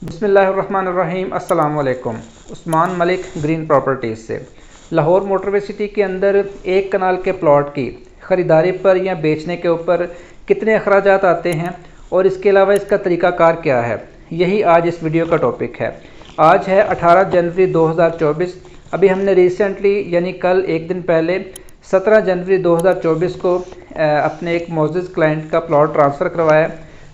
बिस्मिल्लाहिर्रहमानिर्रहीम। अस्सलाम वालेकुम। उस्मान मलिक ग्रीन प्रॉपर्टीज़ से। लाहौर मोटरवे सिटी के अंदर एक कनाल के प्लॉट की ख़रीदारी पर या बेचने के ऊपर कितने अखराजात आते हैं और इसके अलावा इसका तरीक़ाकार क्या है, यही आज इस वीडियो का टॉपिक है। आज है 18 जनवरी 2024। अभी हमने रिसेंटली यानी कल एक दिन पहले 17 जनवरी 2024 को अपने एक मोअज़्ज़िज़ क्लाइंट का प्लॉट ट्रांसफ़र करवाया।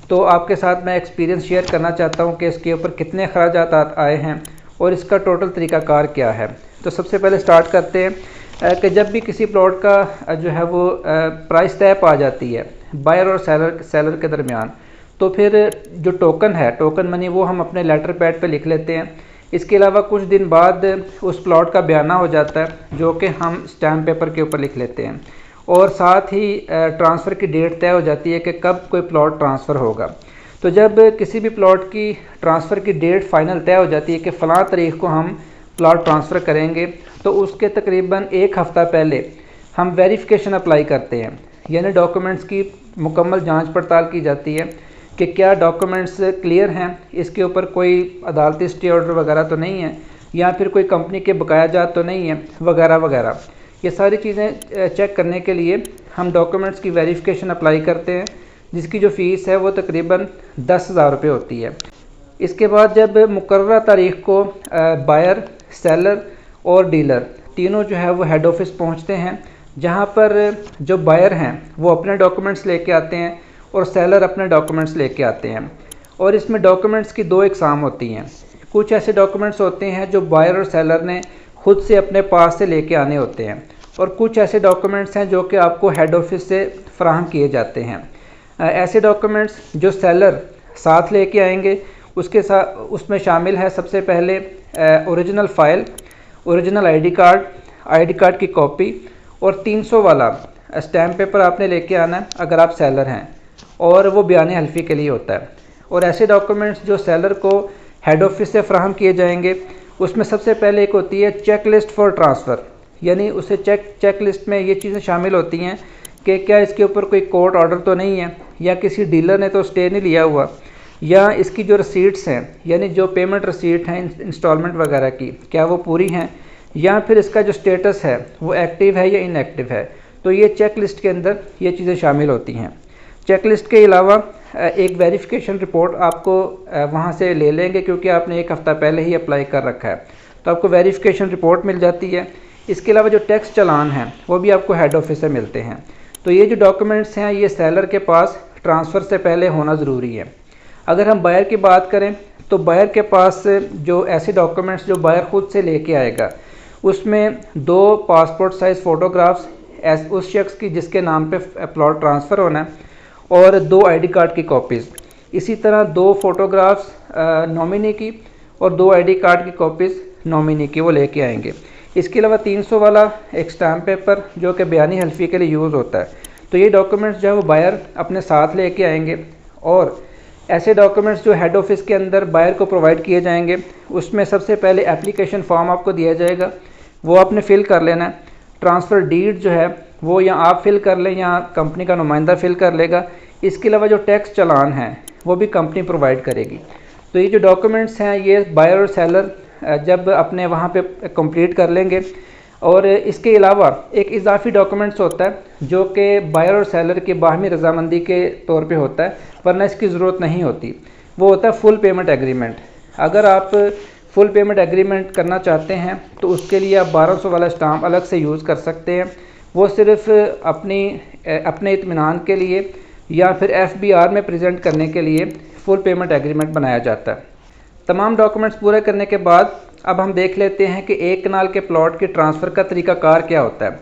तो आपके साथ मैं एक्सपीरियंस शेयर करना चाहता हूं कि इसके ऊपर कितने अखराजात आए हैं और इसका टोटल तरीक़ाकार क्या है। तो सबसे पहले स्टार्ट करते हैं कि जब भी किसी प्लॉट का जो है वो प्राइस तय पा जाती है बायर और सेलर के दरमियान, तो फिर जो टोकन है, टोकन मनी, वो हम अपने लेटर पैड पे लिख लेते हैं। इसके अलावा कुछ दिन बाद उस प्लॉट का बयाना हो जाता है जो कि हम स्टैम्प पेपर के ऊपर लिख लेते हैं, और साथ ही ट्रांसफ़र की डेट तय हो जाती है कि कब कोई प्लॉट ट्रांसफ़र होगा। तो जब किसी भी प्लॉट की ट्रांसफ़र की डेट फ़ाइनल तय हो जाती है कि फ़लाँ तारीख़ को हम प्लॉट ट्रांसफ़र करेंगे, तो उसके तकरीबन एक हफ़्ता पहले हम वेरिफिकेशन अप्लाई करते हैं, यानी डॉक्यूमेंट्स की मुकम्मल जांच पड़ताल की जाती है कि क्या डॉक्यूमेंट्स क्लियर हैं, इसके ऊपर कोई अदालती स्टे ऑर्डर वगैरह तो नहीं है, या फिर कोई कंपनी के बकाया जात तो नहीं है, वगैरह वगैरह। ये सारी चीज़ें चेक करने के लिए हम डॉक्यूमेंट्स की वेरिफिकेशन अप्लाई करते हैं, जिसकी जो फ़ीस है वो तकरीबन 10,000 रुपये होती है। इसके बाद जब मुकर्रर तारीख़ को बायर, सेलर और डीलर तीनों जो है वो हेड ऑफिस पहुंचते हैं, जहां पर जो बायर हैं वो अपने डॉक्यूमेंट्स लेके आते हैं और सेलर अपने डॉक्यूमेंट्स लेके आते हैं। और इसमें डॉक्यूमेंट्स की दो इकसाम होती हैं। कुछ ऐसे डॉक्यूमेंट्स होते हैं जो बायर और सेलर ने खुद से अपने पास से लेके आने होते हैं, और कुछ ऐसे डॉक्यूमेंट्स हैं जो कि आपको हेड ऑफिस से फ़राहम किए जाते हैं। ऐसे डॉक्यूमेंट्स जो सेलर साथ लेके आएंगे उसमें शामिल है सबसे पहले original file, original ID card की कॉपी, और 300 वाला स्टैम्प पेपर आपने लेके आना है अगर आप सेलर हैं, और वो बयान हल्फी के लिए होता है। और ऐसे डॉक्यूमेंट्स जो सेलर को हेड ऑफिस से फ़राहम किए जाएंगे, उसमें सबसे पहले एक होती है चेक लिस्ट फॉर ट्रांसफ़र, यानी उसे चेक लिस्ट में ये चीज़ें शामिल होती हैं कि क्या इसके ऊपर कोई कोर्ट ऑर्डर तो नहीं है, या किसी डीलर ने तो स्टे नहीं लिया हुआ, या इसकी जो रसीट्स हैं यानी जो पेमेंट रसीट हैं इंस्टॉलमेंट वगैरह की, क्या वो पूरी हैं, या फिर इसका जो स्टेटस है वो एक्टिव है या इनएक्टिव है। तो ये चेक लिस्ट के अंदर ये चीज़ें शामिल होती हैं। चेक लिस्ट के अलावा एक वेरिफिकेशन रिपोर्ट आपको वहाँ से ले लेंगे, क्योंकि आपने एक हफ़्ता पहले ही अप्लाई कर रखा है, तो आपको वेरिफिकेशन रिपोर्ट मिल जाती है। इसके अलावा जो टैक्स चालान हैं वो भी आपको हेड ऑफिस से मिलते हैं। तो ये जो डॉक्यूमेंट्स हैं ये सेलर के पास ट्रांसफ़र से पहले होना ज़रूरी है। अगर हम बायर की बात करें तो बायर के पास जो ऐसे डॉक्यूमेंट्स जो बायर ख़ुद से लेके आएगा, उसमें 2 पासपोर्ट साइज़ फ़ोटोग्राफ्स उस शख्स की जिसके नाम पे प्लॉट ट्रांसफ़र होना है, और 2 आईडी कार्ड की कॉपीज़। इसी तरह 2 फ़ोटोग्राफ्स नॉमिनी की और 2 आईडी कार्ड की कॉपीज़ नॉमिनी की वो लेके आएंगे। इसके अलावा 300 वाला एक स्टैम्प पेपर जो कि बयानी हल्फी के लिए यूज़ होता है। तो ये डॉक्यूमेंट्स जो है वो बायर अपने साथ लेके आएंगे, और ऐसे डॉक्यूमेंट्स जो हेड ऑफिस के अंदर बायर को प्रोवाइड किए जाएंगे, उसमें सबसे पहले एप्लीकेशन फॉर्म आपको दिया जाएगा, वो आपने फ़िल कर लेना है। ट्रांसफ़र डीड जो है वो या आप फ़िल कर लें या कंपनी का नुमाइंदा फ़िल कर लेगा। इसके अलावा जो टैक्स चालान है वो भी कंपनी प्रोवाइड करेगी। तो ये जो डॉक्यूमेंट्स हैं ये बायर और सेलर जब अपने वहाँ पे कंप्लीट कर लेंगे, और इसके अलावा एक इजाफी डॉक्यूमेंट्स होता है जो कि बायर और सेलर की बाहमी रजामंदी के तौर पे होता है, वरना इसकी ज़रूरत नहीं होती। वो होता है फुल पेमेंट एग्रीमेंट। अगर आप फुल पेमेंट एग्रीमेंट करना चाहते हैं तो उसके लिए आप 1200 वाला स्टाम्प अलग से यूज़ कर सकते हैं। वो सिर्फ़ अपने इत्मीनान के लिए या फिर FBR में प्रेजेंट करने के लिए फुल पेमेंट एग्रीमेंट बनाया जाता है। तमाम डॉक्यूमेंट्स पूरे करने के बाद अब हम देख लेते हैं कि एक कनाल के प्लॉट के ट्रांसफ़र का तरीक़ाकार क्या होता है।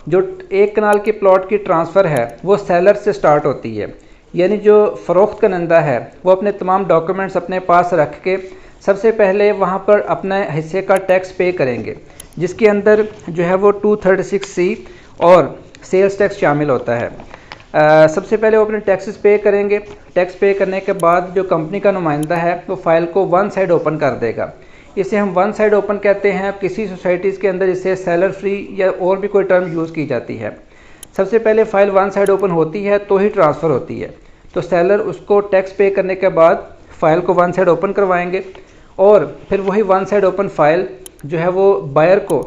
जो एक कनाल के प्लॉट की ट्रांसफ़र है वो सेलर से स्टार्ट होती है, यानी जो फ़रोख्त करनेंदा है वो अपने तमाम डॉक्यूमेंट्स अपने पास रख के सबसे पहले वहाँ पर अपने हिस्से का टैक्स पे करेंगे, जिसके अंदर जो है वो 236C और सेल्स टैक्स शामिल होता है। सबसे पहले वो अपने टैक्सेस पे करेंगे। टैक्स पे करने के बाद जो कंपनी का नुमाइंदा है वो फ़ाइल को वन साइड ओपन कर देगा। इसे हम वन साइड ओपन कहते हैं। किसी सोसाइटीज़ के अंदर इसे सेलर फ्री या और भी कोई टर्म यूज़ की जाती है। सबसे पहले फ़ाइल वन साइड ओपन होती है तो ही ट्रांसफ़र होती है। तो सेलर उसको टैक्स पे करने के बाद फ़ाइल को वन साइड ओपन करवाएंगे और फिर वही वन साइड ओपन फ़ाइल जो है वो बायर को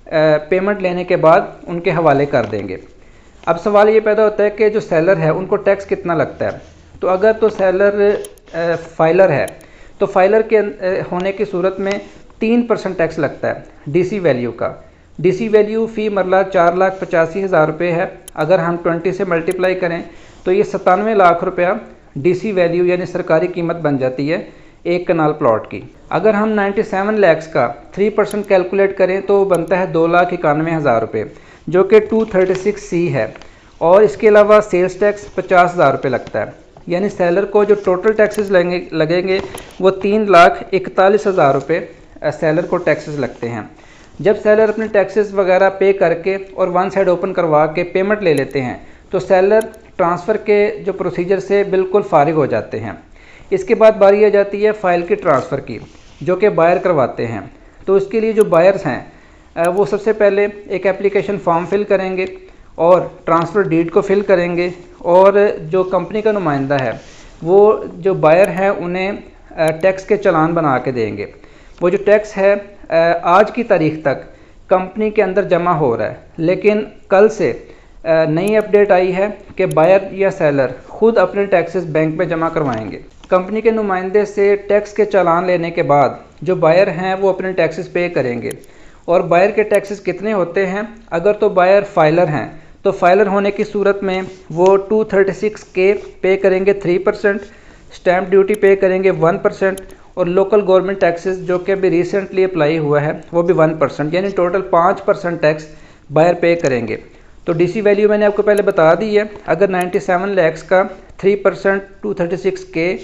पेमेंट लेने के बाद उनके हवाले कर देंगे। अब सवाल ये पैदा होता है कि जो सेलर है उनको टैक्स कितना लगता है। तो अगर तो सेलर फाइलर है तो फाइलर के होने की सूरत में 3% टैक्स लगता है डीसी वैल्यू का। डीसी वैल्यू फ़ी मरला 4,85,000 रुपये है। अगर हम 20 से मल्टीप्लाई करें तो ये 97 लाख रुपया डीसी वैल्यू यानी सरकारी कीमत बन जाती है एक कनाल प्लॉट की। अगर हम 97 लाख का 3% कैलकुलेट करें तो बनता है 2,91,000 रुपये, जो कि 236C है। और इसके अलावा सेल्स टैक्स 50,000 रुपये लगता है। यानी सेलर को जो टोटल टैक्सेस लगेंगे वो 3,41,000 रुपये सेलर को टैक्सेस लगते हैं। जब सेलर अपने टैक्सेस वगैरह पे करके और वन साइड ओपन करवा के पेमेंट ले लेते हैं तो सेलर ट्रांसफ़र के जो प्रोसीजर से बिल्कुल फारिग हो जाते हैं। इसके बाद बारी आ जाती है फ़ाइल की ट्रांसफ़र की, जो कि बायर करवाते हैं। तो इसके लिए जो बायर्स हैं वो सबसे पहले एक एप्लीकेशन फॉर्म फिल करेंगे और ट्रांसफ़र डीड को फिल करेंगे और जो कंपनी का नुमाइंदा है वो जो बायर हैं उन्हें टैक्स के चालान बना के देंगे। वो जो टैक्स है आज की तारीख तक कंपनी के अंदर जमा हो रहा है, लेकिन कल से नई अपडेट आई है कि बायर या सेलर खुद अपने टैक्सेस बैंक में जमा करवाएंगे। कंपनी के नुमाइंदे से टैक्स के चालान लेने के बाद जो बायर हैं वो अपने टैक्सेस पे करेंगे। और बायर के टैक्सेस कितने होते हैं, अगर तो बायर फाइलर हैं तो फाइलर होने की सूरत में वो 236K पे करेंगे 3%, स्टैम्प ड्यूटी पे करेंगे 1% और लोकल गवर्नमेंट टैक्सेस जो कि अभी रिसेंटली अप्लाई हुआ है वो भी 1%, यानी टोटल 5% टैक्स बायर पे करेंगे। तो डीसी वैल्यू मैंने आपको पहले बता दी है। अगर 97 लाख का 3% 236K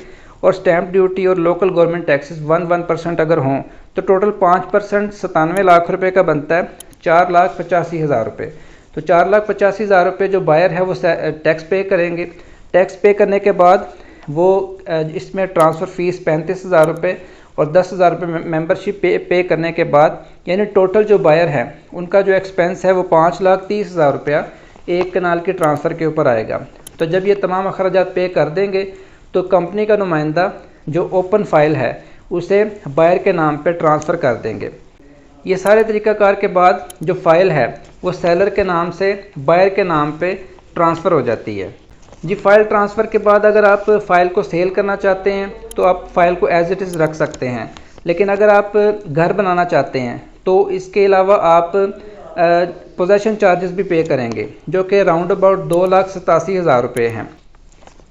और स्टैम्प ड्यूटी और लोकल गवर्नमेंट टैक्सेस 1% अगर हों तो टोटल 5% 97 लाख रुपए का बनता है 4,85,000 रुपये। तो 4,85,000 रुपये जो बायर है वो टैक्स पे करेंगे। टैक्स पे करने के बाद वो इसमें ट्रांसफ़र फ़ीस 35,000 रुपये और 10,000 रुपये मेंबरशिप पे करने के बाद यानी टोटल जो बायर है उनका जो एक्सपेंस है वो 5,30,000 रुपया एक कनाल के ट्रांसफ़र के ऊपर आएगा। तो जब ये तमाम अखराजात पे कर देंगे तो कंपनी का नुमाइंदा जो ओपन फ़ाइल है उसे बायर के नाम पे ट्रांसफ़र कर देंगे। ये सारे तरीक़ाकार के बाद जो फ़ाइल है वो सेलर के नाम से बायर के नाम पे ट्रांसफ़र हो जाती है। जी, फ़ाइल ट्रांसफ़र के बाद अगर आप फ़ाइल को सेल करना चाहते हैं तो आप फ़ाइल को एज़ इट इज़ रख सकते हैं, लेकिन अगर आप घर बनाना चाहते हैं तो इसके अलावा आप पोजेसन चार्जेस भी पे करेंगे, जो कि राउंड अबाउट 2,87,000 रुपये हैं।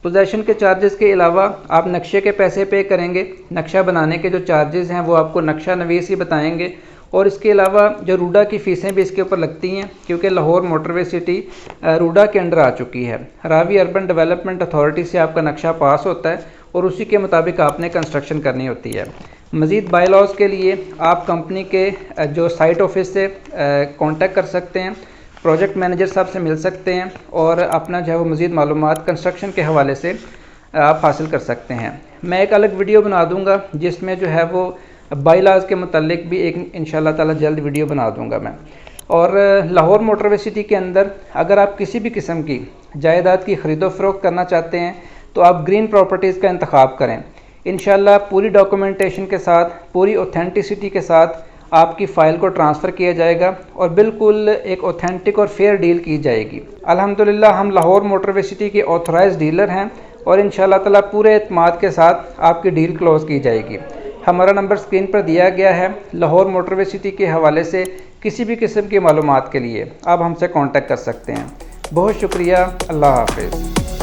पोजेसन के चार्जेस के अलावा आप नक्शे के पैसे पे करेंगे। नक्शा बनाने के जो चार्जेस हैं वो आपको नक्शा नवीस ही बताएंगे। और इसके अलावा जो रूडा की फ़ीसें भी इसके ऊपर लगती हैं, क्योंकि लाहौर मोटरवे सिटी रूडा के अंडर आ चुकी है। रावी अर्बन डेवलपमेंट अथॉरिटी से आपका नक्शा पास होता है और उसी के मुताबिक आपने कंस्ट्रक्शन करनी होती है। मज़ीद बायलॉज के लिए आप कंपनी के जो साइट ऑफिस से कांटेक्ट कर सकते हैं, प्रोजेक्ट मैनेजर साहब से मिल सकते हैं और अपना जो है वो मज़ीद मालूमात कंस्ट्रक्शन के हवाले से आप हासिल कर सकते हैं। मैं एक अलग वीडियो बना दूँगा जिसमें जो है वो बायलॉज के मुतालिक भी एक इंशाल्लाह ताला जल्द वीडियो बना दूँगा मैं। और लाहौर मोटरवे सिटी के अंदर अगर आप किसी भी किस्म की जायदाद की ख़रीदो फ़रोख्त करना चाहते हैं तो आप ग्रीन प्रॉपर्टीज़ का इंतखाब करें। इंशाल्लाह पूरी डॉक्यूमेंटेशन के साथ, पूरी ऑथेंटिसिटी के साथ आपकी फ़ाइल को ट्रांसफ़र किया जाएगा और बिल्कुल एक ऑथेंटिक और फेयर डील की जाएगी। अल्हम्दुलिल्लाह हम लाहौर मोटरवे सिटी के ऑथराइज्ड डीलर हैं और इंशाल्लाह ताला पूरे एतमाद के साथ आपकी डील क्लोज़ की जाएगी। हमारा नंबर स्क्रीन पर दिया गया है। लाहौर मोटरवे सिटी के हवाले से किसी भी किस्म की मालूमात के लिए आप हमसे कांटेक्ट कर सकते हैं। बहुत शुक्रिया। अल्लाह हाफ़िज़।